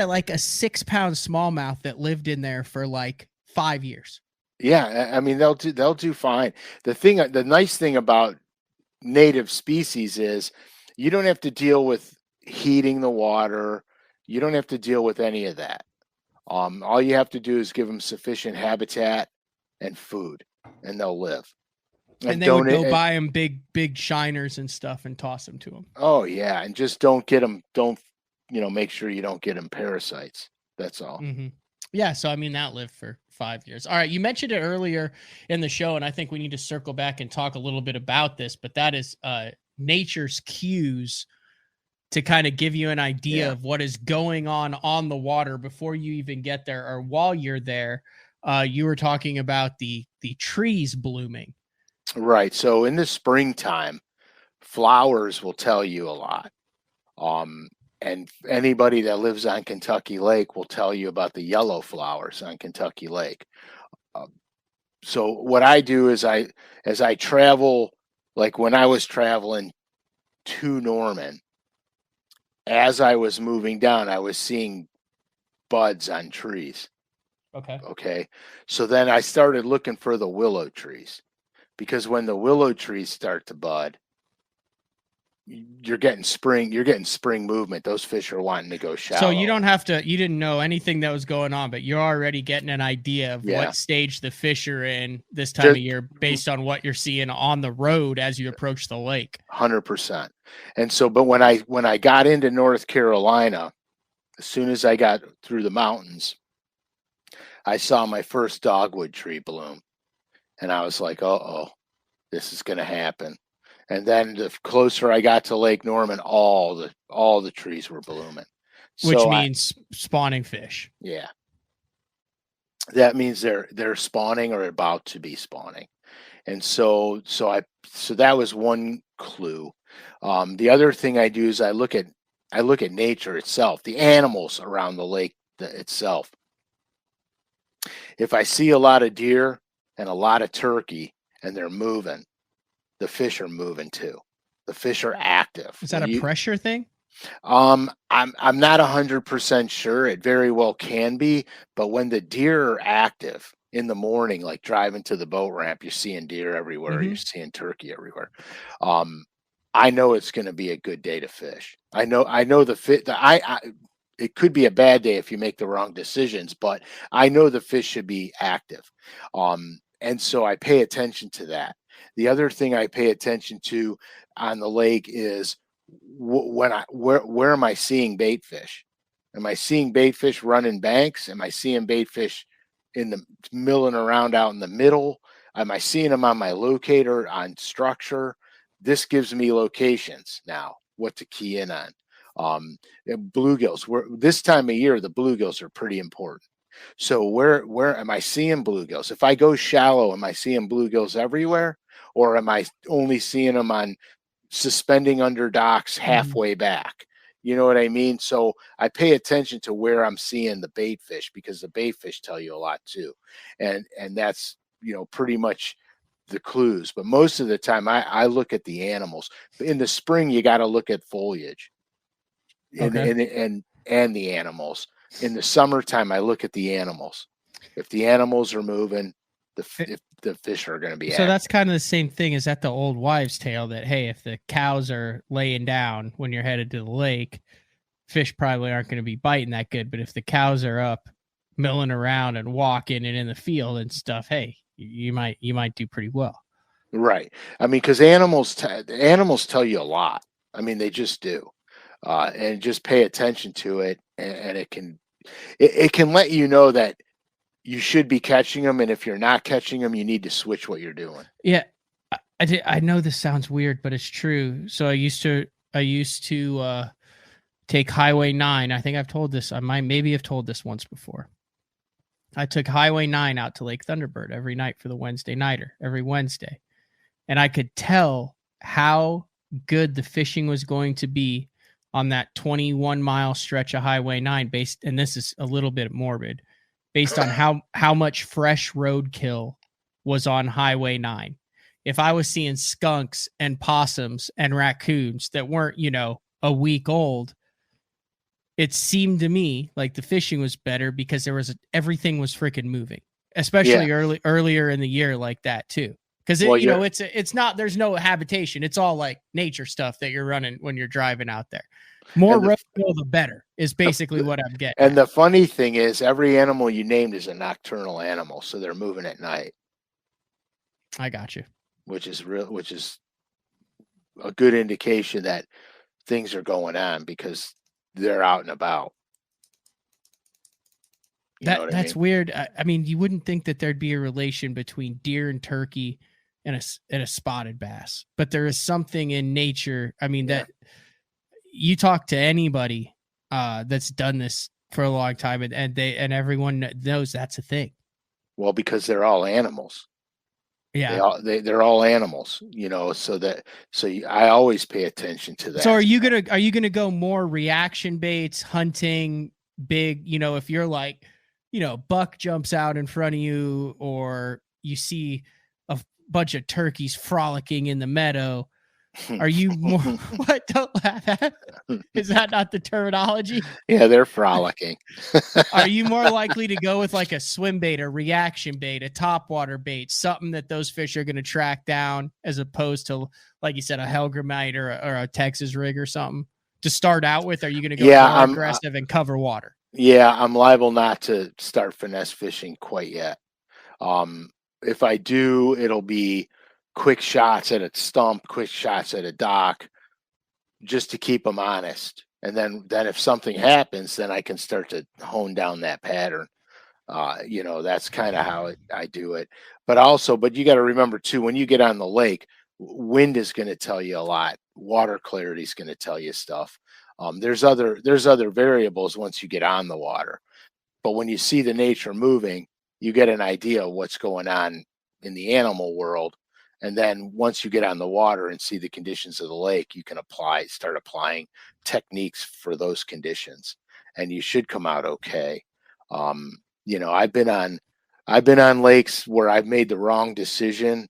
like a 6-pound smallmouth that lived in there for like 5 years. Yeah, I mean they'll do fine. The nice thing about native species is you don't have to deal with heating the water. You don't have to deal with any of that. All you have to do is give them sufficient habitat and food, and they'll live. And they would go buy them big shiners and stuff and toss them to them. Oh yeah, and just don't get them. Don't make sure you don't get them parasites. That's all. Mm-hmm. Yeah, so I mean that lived for 5 years. All right, you mentioned it earlier in the show, and I think we need to circle back and talk a little bit about this. But that is nature's cues to kind of give you an idea of what is going on the water before you even get there, or while you're there. You were talking about the trees blooming. Right. So in the springtime, flowers will tell you a lot. And anybody that lives on Kentucky Lake will tell you about the yellow flowers on Kentucky Lake. So what I do is as I travel, like when I was traveling to Norman, as I was moving down, I was seeing buds on trees. Okay. So then I started looking for the willow trees, because when the willow trees start to bud, you're getting spring movement. Those fish are wanting to go shallow. So you didn't know anything that was going on, but you're already getting an idea of what stage the fish are in this time of year based on what you're seeing on the road as you approach the lake. 100%. And so, but when I got into North Carolina, as soon as I got through the mountains, I saw my first dogwood tree bloom. And I was like, uh-oh, this is going to happen. And then the closer I got to Lake Norman, all the trees were blooming. Which means spawning fish. Yeah. That means they're spawning or about to be spawning. And so that was one clue. The other thing I do is I look at nature itself, the animals around the lake itself. If I see a lot of deer and a lot of turkey and they're moving, the fish are moving too. The fish are active. Is that a pressure thing? I'm not 100% sure. It very well can be, but when the deer are active in the morning, like driving to the boat ramp, you're seeing deer everywhere. You're seeing turkey everywhere. I know it's going to be a good day to fish. I know it could be a bad day if you make the wrong decisions, but I know the fish should be active. And so I pay attention to that. The other thing I pay attention to on the lake is where am I seeing bait fish? Am I seeing bait fish running banks? Am I seeing bait fish in the milling around out in the middle? Am I seeing them on my locator on structure? This gives me locations now, what to key in on. Bluegills, this time of year, the bluegills are pretty important. So where am I seeing bluegills? If I go shallow, am I seeing bluegills everywhere? Or am I only seeing them on suspending under docks halfway back? You know what I mean? So I pay attention to where I'm seeing the bait fish, because the bait fish tell you a lot too. And that's, pretty much the clues. But most of the time I look at the animals. In the spring, you got to look at foliage and, Okay. and the animals. In the summertime, I look at the animals. If the animals are moving, if the fish are going to be So active. that's kind of the same thing as that the old wives' tale that, hey, if the cows are laying down when you're headed to the lake, fish probably aren't going to be biting that good. But if the cows are up milling around and walking and in the field and stuff, hey, you might do pretty well. Right. I mean, because animals tell you a lot. I mean, they just do. And just pay attention to it, and it can let you know that you should be catching them, and if you're not catching them, you need to switch what you're doing. Yeah, I know this sounds weird, but it's true. So I used to take Highway 9. I think I've told this. I might maybe have told this once before. I took Highway 9 out to Lake Thunderbird every night for the Wednesday nighter, every Wednesday. And I could tell how good the fishing was going to be on that 21-mile stretch of Highway 9 and this is a little bit morbid, based on how much fresh roadkill was on Highway 9. If I was seeing skunks and possums and raccoons that weren't, a week old, it seemed to me like the fishing was better because everything was freaking moving, especially earlier in the year like that too. Because it's not, there's no habitation. It's all like nature stuff that you're running when you're driving out there. More roadkill, the better is basically what I'm getting. And the funny thing is, every animal you named is a nocturnal animal, so they're moving at night. I got you. Which is a good indication that things are going on, because they're out and about. That's weird. I mean, you wouldn't think that there'd be a relation between deer and turkey and a spotted bass, but there is something in nature. I mean, that you talk to anybody that's done this for a long time, and everyone knows that's a thing. Well, because they're all animals. Yeah, they're all animals, so I always pay attention to that. So are you gonna go more reaction baits, hunting big? If you're like, buck jumps out in front of you, or you see a bunch of turkeys frolicking in the meadow, are you more what? Don't laugh at. Is that not the terminology? Yeah, they're frolicking. Are you more likely to go with like a swim bait, a reaction bait, a topwater bait, something that those fish are going to track down, as opposed to, like you said, a Hellgrammite or a Texas rig or something to start out with? Are you going to go more aggressive and cover water? Yeah, I'm liable not to start finesse fishing quite yet. If I do, it'll be quick shots at a stump, quick shots at a dock, just to keep them honest. And then if something happens, then I can start to hone down that pattern. That's kind of how I do it. But you got to remember too, when you get on the lake, wind is going to tell you a lot. Water clarity is going to tell you stuff. There's other variables once you get on the water. But when you see the nature moving, you get an idea of what's going on in the animal world. And then once you get on the water and see the conditions of the lake, you can start applying techniques for those conditions, and you should come out okay. I've been on lakes where I've made the wrong decision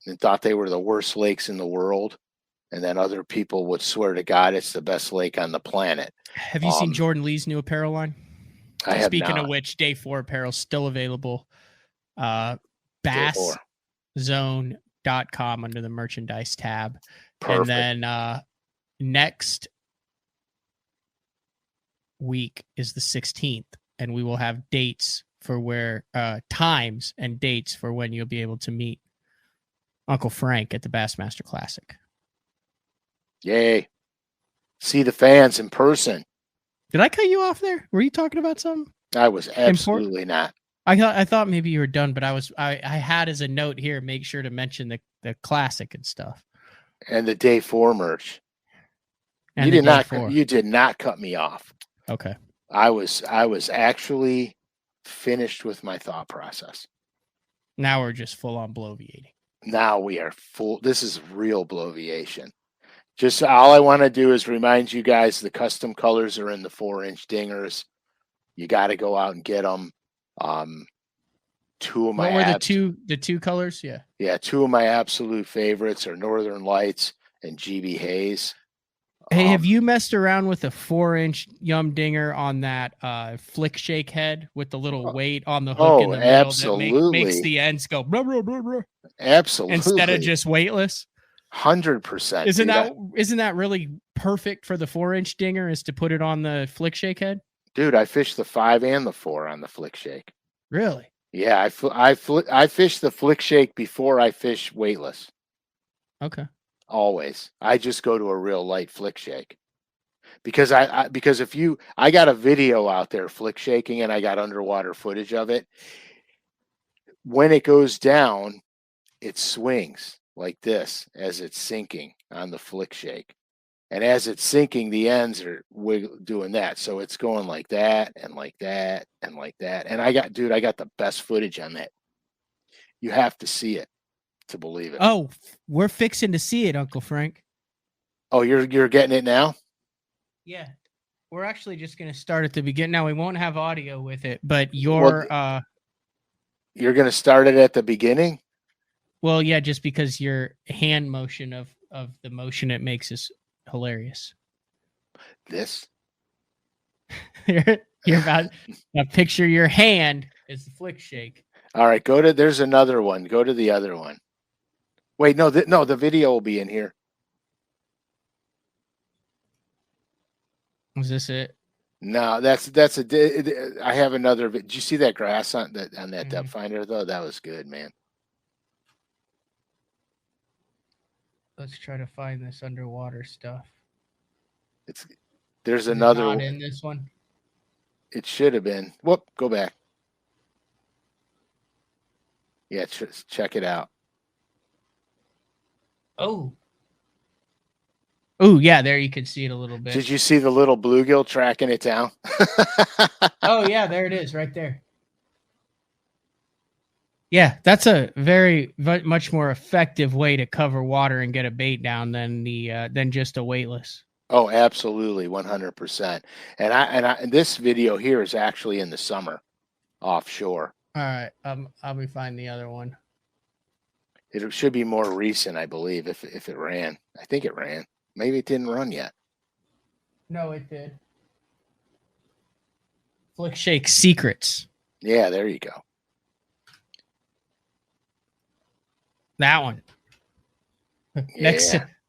and thought they were the worst lakes in the world, and then other people would swear to God it's the best lake on the planet. Have you seen Jordan Lee's new apparel line? I have. Speaking not. of which, Day 4 apparel still available. BassZone.com under the merchandise tab. Perfect. And then next week is the 16th, and we will have dates for where times and dates for when you'll be able to meet Uncle Frank at the Bassmaster Classic. Yay. See the fans in person. Did I cut you off there? Were you talking about something I was important? absolutely not. I thought maybe you were done, but I had as a note here, make sure to mention the classic and stuff. And the day 4 merch. And You the did day not 4. you did not cut me off. Okay. I was actually finished with my thought process. Now we're just full on bloviating. Now we are full. This is real bloviation. Just all I want to do is remind you guys the custom colors are in the 4-inch dingers. You got to go out and get them. Two of my what were the two colors? Yeah. Yeah, two of my absolute favorites are Northern Lights and GB Haze. Hey, have you messed around with a 4-inch Yum Dinger on that flick shake head with the little weight on the hook in the middle absolutely. that makes the ends go blah, blah, blah, blah, absolutely instead of just weightless? 100%. Isn't that really perfect for the 4-inch dinger? Is to put it on the flick shake head? Dude, I fished the 5 and the 4 on the flick shake. Really? Yeah, I fish the flick shake before I fish weightless. Okay. Always. I just go to a real light flick shake. Because because I got a video out there flick shaking and I got underwater footage of it. When it goes down, it swings like this as it's sinking on the flick shake. And as it's sinking, the ends are doing that. So it's going like that and like that and like that. And I got the best footage on that. You have to see it to believe it. Oh, we're fixing to see it, Uncle Frank. Oh, you're getting it now? Yeah. We're actually just going to start at the beginning. Now, we won't have audio with it, but you're going to start it at the beginning? Well, yeah, just because your hand motion of the motion it makes is hilarious. This? You're about to picture your hand as the flick shake. All right, there's another one. Go to the other one. Wait, no, the video will be in here. Was this it? No, I have another. Did you see that grass on that depth finder though? That was good, man. Let's try to find this underwater stuff. There's another one in this one. It should have been. Whoop, go back. Yeah, check it out. Oh, yeah, there you can see it a little bit. Did you see the little bluegill tracking it down? Oh, yeah, there it is right there. Yeah, that's a very much more effective way to cover water and get a bait down than just a weightless. Oh, absolutely, 100%. And this video here is actually in the summer, offshore. All right, I'll be finding the other one. It should be more recent, I believe, if it ran. I think it ran. Maybe it didn't run yet. No, it did. Flick Shake Secrets. Yeah, there you go. That one.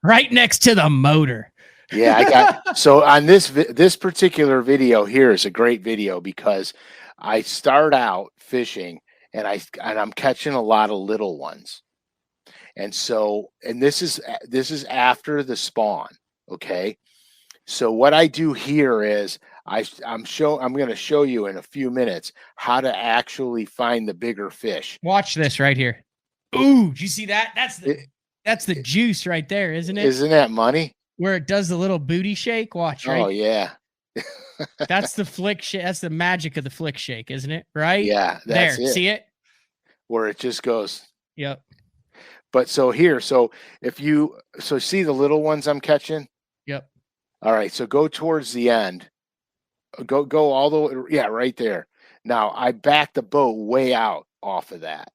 Right next to the motor. Yeah, I got so on this particular video here is a great video because I start out fishing and I'm catching a lot of little ones. And this is after the spawn, okay? So what I do here is I'm going to show you in a few minutes how to actually find the bigger fish. Watch this right here. Ooh, do you see that? That's the juice right there, isn't it? Isn't that money? Where it does the little booty shake. Watch, right? Oh yeah. That's the flick shake. That's the magic of the flick shake, isn't it? Right? Yeah, that's there. It. See it? Where it just goes. Yep. But so see the little ones I'm catching? Yep. All right, so go towards the end. Go all the way, yeah, right there. Now I back the boat way out off of that.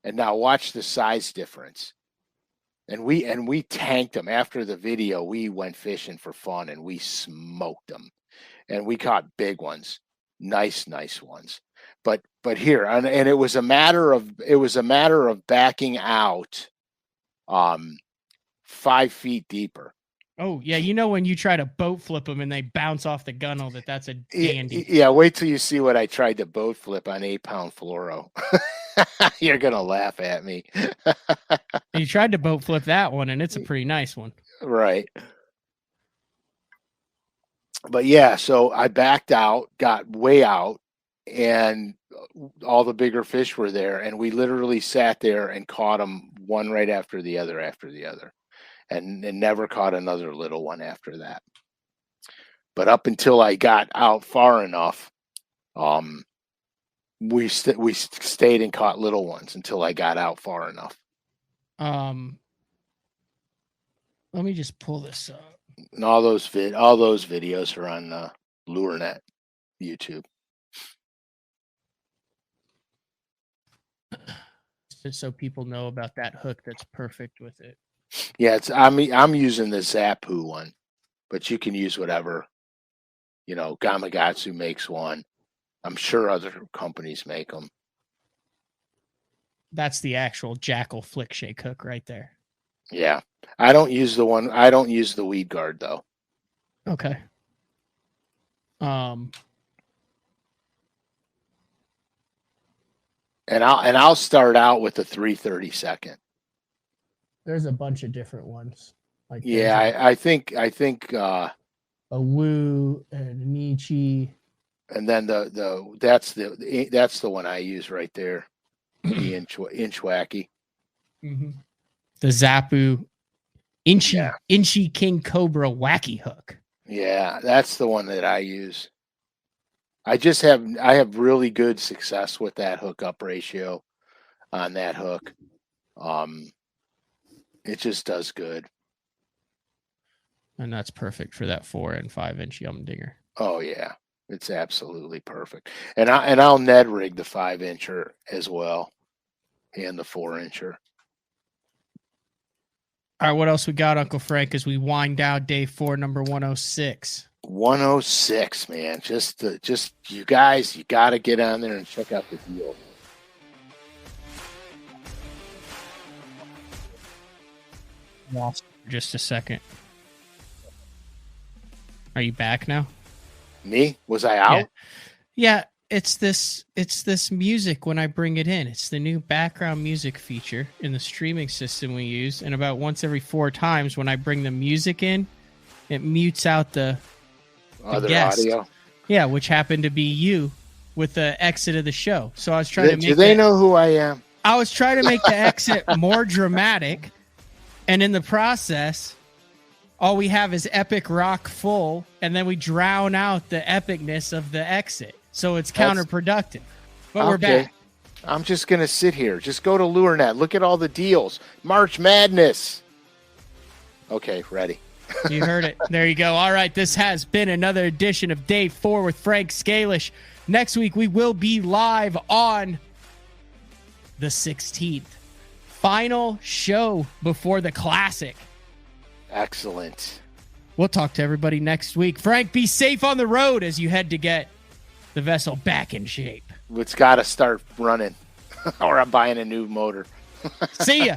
And now watch the size difference. And we tanked them. After the video, we went fishing for fun and we smoked them. And we caught big ones. Nice ones. But here, and it was a matter of backing out 5 feet deeper. Oh yeah, you know when you try to boat flip them and they bounce off the gunnel, that's a dandy. Yeah, wait till you see what I tried to boat flip on 8-pound fluoro. You're gonna laugh at me. You tried to boat flip that one, and it's a pretty nice one. Right. But yeah, so I backed out, got way out, and all the bigger fish were there, and we literally sat there and caught them one right after the other, and never caught another little one after that. But up until I got out far enough, we stayed and caught little ones until I got out far enough. Let me just pull this up. And all those videos are on LureNet YouTube. Just so people know about that hook that's perfect with it. Yeah, I'm using the Zappu one, but you can use whatever. You know, Gamakatsu makes one. I'm sure other companies make them. That's the actual Jackal Flick Shake hook right there. Yeah. I don't use the weed guard though. Okay. And I'll start out with the 3/32. There's a bunch of different ones. Like I think a Woo and a Nietzsche. And then that's the one I use right there. The inch wacky. Mm-hmm. The Zappu Inchy King Cobra wacky hook. Yeah, that's the one that I use. I have really good success with that hookup ratio on that hook. It just does good. And that's perfect for that 4 and 5 inch Humdinger. Oh yeah, it's absolutely perfect. And I'll Ned rig the 5-incher as well, and the 4-incher. All right, what else we got, Uncle Frank, as we wind down day 4, number 106? 106, man. Just you guys, you got to get on there and check out the deal. Lost for just a second. Are you back now? Me? Was I out? Yeah, it's this music when I bring it in. It's the new background music feature in the streaming system we use, and about once every 4 times when I bring the music in, it mutes out the other guest. Audio. Yeah, which happened to be you with the exit of the show. So I was trying to make Do they know who I am? I was trying to make the exit more dramatic, and in the process, all we have is epic rock full, and then we drown out the epicness of the exit. So it's counterproductive. But we're back. I'm just going to sit here. Just go to LureNet. Look at all the deals. March Madness. Okay, ready. You heard it. There you go. All right, this has been another edition of Day 4 with Frank Scalish. Next week, we will be live on the 16th. Final show before the Classic. Excellent. We'll talk to everybody next week. Frank, be safe on the road as you head to get the vessel back in shape. It's got to start running, or I'm buying a new motor. See ya.